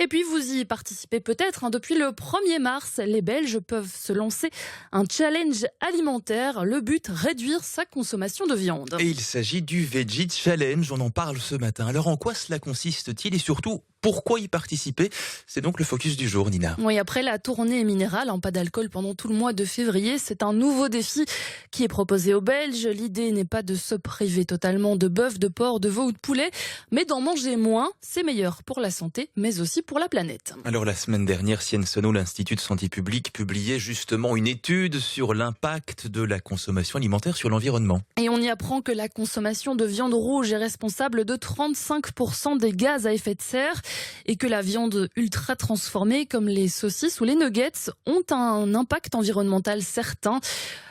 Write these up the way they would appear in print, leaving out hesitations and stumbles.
Et puis vous y participez peut-être. Depuis le 1er mars, les Belges peuvent se lancer un challenge alimentaire. Le but, réduire sa consommation de viande. Et il s'agit du Veggie Challenge, on en parle ce matin. Alors en quoi cela consiste-t-il et surtout, pourquoi y participer? C'est donc le focus du jour, Nina. Oui, après la tournée minérale, pas d'alcool pendant tout le mois de février, c'est un nouveau défi qui est proposé aux Belges. L'idée n'est pas de se priver totalement de bœuf, de porc, de veau ou de poulet, mais d'en manger moins. C'est meilleur pour la santé, mais aussi pour la planète. Alors la semaine dernière, Sciences Po, l'Institut de santé publique, publiait justement une étude sur l'impact de la consommation alimentaire sur l'environnement. Et on y apprend que la consommation de viande rouge est responsable de 35% des gaz à effet de serre et que la viande ultra transformée comme les saucisses ou les nuggets ont un impact environnemental certain.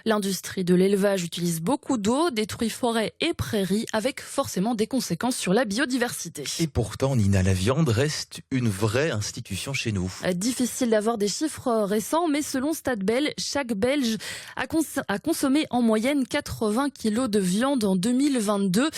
L'industrie de l'élevage utilise beaucoup d'eau, détruit forêts et prairies avec forcément des conséquences sur la biodiversité. Et pourtant, Nina, la viande reste une vraie institution chez nous. Difficile d'avoir des chiffres récents, mais selon StatBel, chaque Belge a consommé en moyenne 80 kilos de viande en 2022.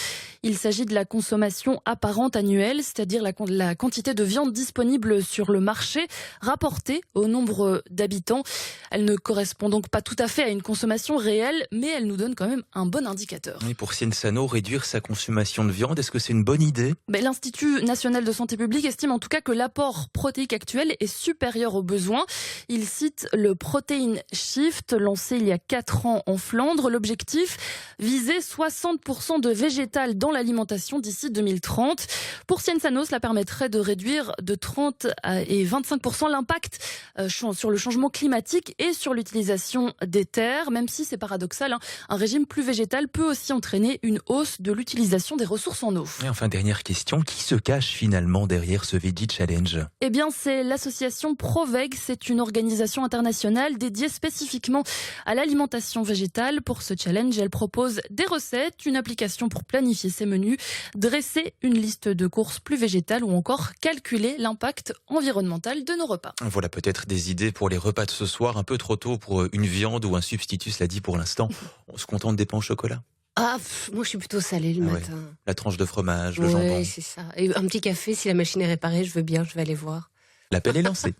Il s'agit de la consommation apparente annuelle, c'est-à-dire la quantité de viande disponible sur le marché rapportée au nombre d'habitants. Elle ne correspond donc pas tout à fait à une consommation réelle, mais elle nous donne quand même un bon indicateur. Et pour Sciences Po, réduire sa consommation de viande, est-ce que c'est une bonne idée? L'Institut national de santé publique estime en tout cas que l'apport protéique actuel est supérieur aux besoins. Il cite le Protein Shift, lancé il y a 4 ans en Flandre. L'objectif, viser 60% de végétal dans l'alimentation d'ici 2030. Pour Sciences Po, cela permettrait de réduire de 30 et 25% l'impact sur le changement climatique et sur l'utilisation des terres. Même si c'est paradoxal, un régime plus végétal peut aussi entraîner une hausse de l'utilisation des ressources en eau. Et enfin, dernière question, qui se cache finalement derrière ce Veggie Challenge? Eh bien, c'est l'association Proveg. C'est une organisation internationale dédiée spécifiquement à l'alimentation végétale. Pour ce challenge, elle propose des recettes, une application pour planifier ses menus, dresser une liste de courses plus végétales ou encore calculer l'impact environnemental de nos repas. Voilà peut-être des idées pour les repas de ce soir, un peu trop tôt pour une viande ou un substitut, cela dit pour l'instant. On se contente des pains au chocolat? Moi je suis plutôt salée le matin. La tranche de fromage, le jambon. Oui, c'est ça. Et un petit café, si la machine est réparée, je veux bien, je vais aller voir. L'appel est lancé.